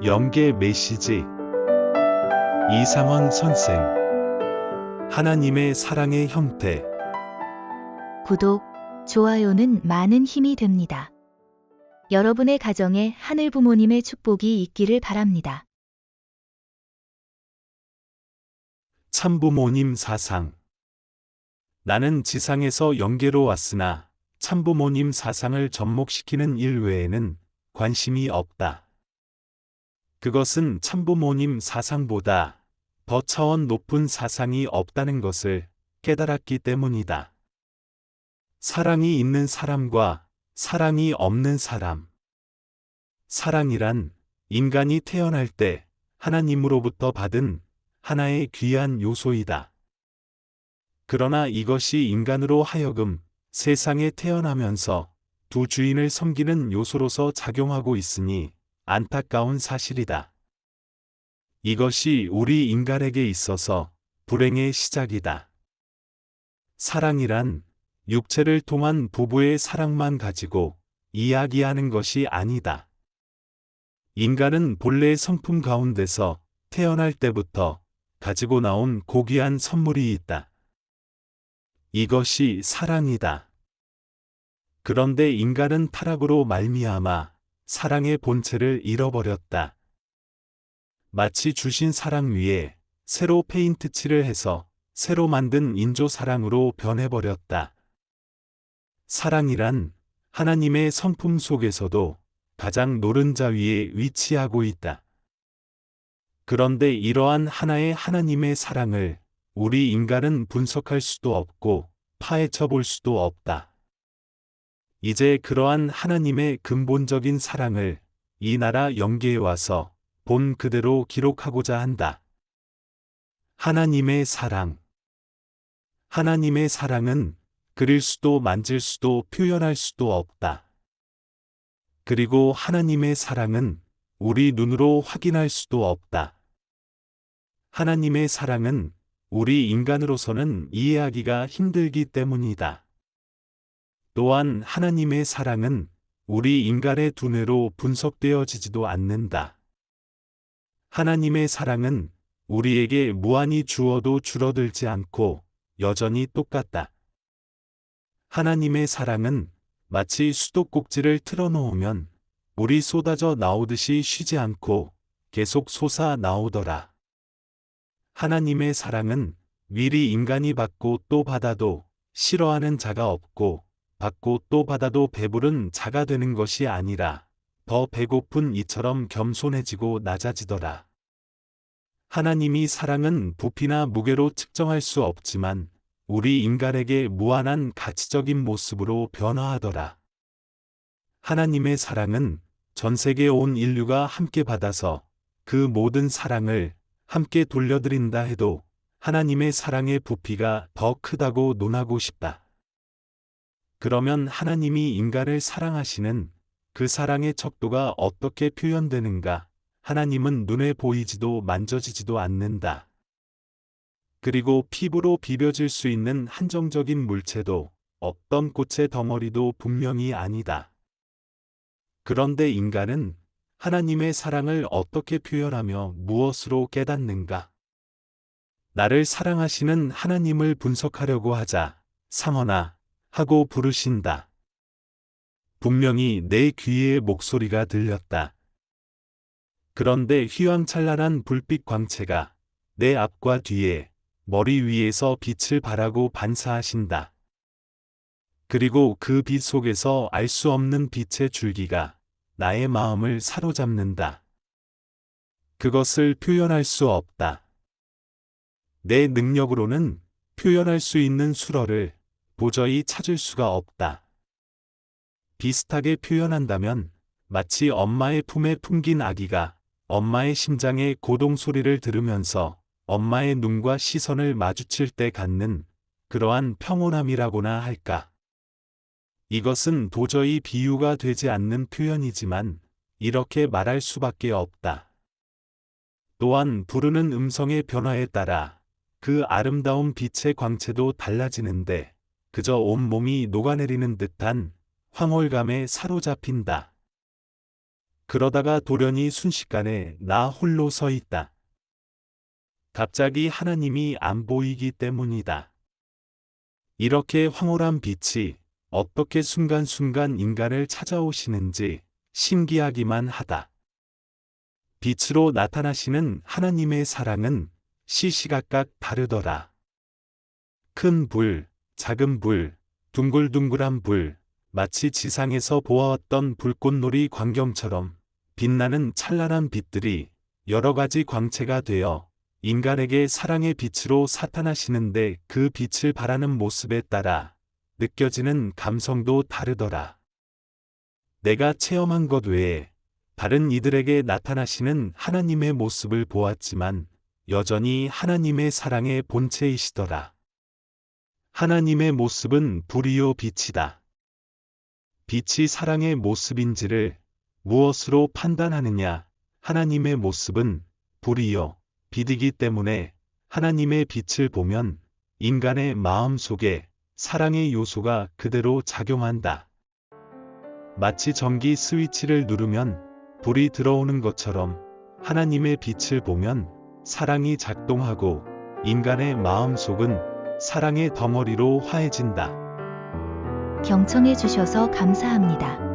영계 메시지 이상원 선생. 하나님의 사랑의 형태. 구독, 좋아요는 많은 힘이 됩니다. 여러분의 가정에 하늘 부모님의 축복이 있기를 바랍니다. 참부모님 사상. 나는 지상에서 영계로 왔으나 참부모님 사상을 접목시키는 일 외에는 관심이 없다. 그것은 참부모님 사상보다 더 차원 높은 사상이 없다는 것을 깨달았기 때문이다. 사랑이 있는 사람과 사랑이 없는 사람. 사랑이란 인간이 태어날 때 하나님으로부터 받은 하나의 귀한 요소이다. 그러나 이것이 인간으로 하여금 세상에 태어나면서 두 주인을 섬기는 요소로서 작용하고 있으니 안타까운 사실이다. 이것이 우리 인간에게 있어서 불행의 시작이다. 사랑이란 육체를 통한 부부의 사랑만 가지고 이야기하는 것이 아니다. 인간은 본래의 성품 가운데서 태어날 때부터 가지고 나온 고귀한 선물이 있다. 이것이 사랑이다. 그런데 인간은 타락으로 말미암아 사랑의 본체를 잃어버렸다. 마치 주신 사랑 위에 새로 페인트 칠을 해서 새로 만든 인조 사랑으로 변해버렸다. 사랑이란 하나님의 성품 속에서도 가장 노른자 위에 위치하고 있다. 그런데 이러한 하나의 하나님의 사랑을 우리 인간은 분석할 수도 없고 파헤쳐 볼 수도 없다. 이제 그러한 하나님의 근본적인 사랑을 이 나라 영계에 와서 본 그대로 기록하고자 한다. 하나님의 사랑. 하나님의 사랑은 그릴 수도 만질 수도 표현할 수도 없다. 그리고 하나님의 사랑은 우리 눈으로 확인할 수도 없다. 하나님의 사랑은 우리 인간으로서는 이해하기가 힘들기 때문이다. 또한 하나님의 사랑은 우리 인간의 두뇌로 분석되어지지도 않는다. 하나님의 사랑은 우리에게 무한히 주어도 줄어들지 않고 여전히 똑같다. 하나님의 사랑은 마치 수도꼭지를 틀어놓으면 물이 쏟아져 나오듯이 쉬지 않고 계속 솟아 나오더라. 하나님의 사랑은 미리 인간이 받고 또 받아도 싫어하는 자가 없고 받고 또 받아도 배부른 자가 되는 것이 아니라 더 배고픈 이처럼 겸손해지고 낮아지더라. 하나님이 사랑은 부피나 무게로 측정할 수 없지만 우리 인간에게 무한한 가치적인 모습으로 변화하더라. 하나님의 사랑은 전 세계 온 인류가 함께 받아서 그 모든 사랑을 함께 돌려드린다 해도 하나님의 사랑의 부피가 더 크다고 논하고 싶다. 그러면 하나님이 인간을 사랑하시는 그 사랑의 척도가 어떻게 표현되는가? 하나님은 눈에 보이지도 만져지지도 않는다. 그리고 피부로 비벼질 수 있는 한정적인 물체도 어떤 꽃의 덩어리도 분명히 아니다. 그런데 인간은 하나님의 사랑을 어떻게 표현하며 무엇으로 깨닫는가? 나를 사랑하시는 하나님을 분석하려고 하자 상언아 하고 부르신다. 분명히 내 귀에 목소리가 들렸다. 그런데 휘황찬란한 불빛 광채가 내 앞과 뒤에 머리 위에서 빛을 발하고 반사하신다. 그리고 그 빛 속에서 알 수 없는 빛의 줄기가 나의 마음을 사로잡는다. 그것을 표현할 수 없다. 내 능력으로는 표현할 수 있는 수러를 도저히 찾을 수가 없다. 비슷하게 표현한다면 마치 엄마의 품에 품긴 아기가 엄마의 심장의 고동 소리를 들으면서 엄마의 눈과 시선을 마주칠 때 갖는 그러한 평온함이라고나 할까. 이것은 도저히 비유가 되지 않는 표현이지만 이렇게 말할 수밖에 없다. 또한 부르는 음성의 변화에 따라 그 아름다운 빛의 광채도 달라지는데 그저 온몸이 녹아내리는 듯한 황홀감에 사로잡힌다. 그러다가 돌연히 순식간에 나 홀로 서 있다. 갑자기 하나님이 안 보이기 때문이다. 이렇게 황홀한 빛이 어떻게 순간순간 인간을 찾아오시는지 신기하기만 하다. 빛으로 나타나시는 하나님의 사랑은 시시각각 다르더라. 큰 불, 작은 불, 둥글둥글한 불, 마치 지상에서 보아왔던 불꽃놀이 광경처럼 빛나는 찬란한 빛들이 여러 가지 광채가 되어 인간에게 사랑의 빛으로 나타나시는데 그 빛을 발하는 모습에 따라 느껴지는 감성도 다르더라. 내가 체험한 것 외에 다른 이들에게 나타나시는 하나님의 모습을 보았지만 여전히 하나님의 사랑의 본체이시더라. 하나님의 모습은 불이요 빛이다. 빛이 사랑의 모습인지를 무엇으로 판단하느냐? 하나님의 모습은 불이요 빛이기 때문에 하나님의 빛을 보면 인간의 마음 속에 사랑의 요소가 그대로 작용한다. 마치 전기 스위치를 누르면 불이 들어오는 것처럼 하나님의 빛을 보면 사랑이 작동하고 인간의 마음 속은 사랑의 덩어리로 화해진다. 경청해 주셔서 감사합니다.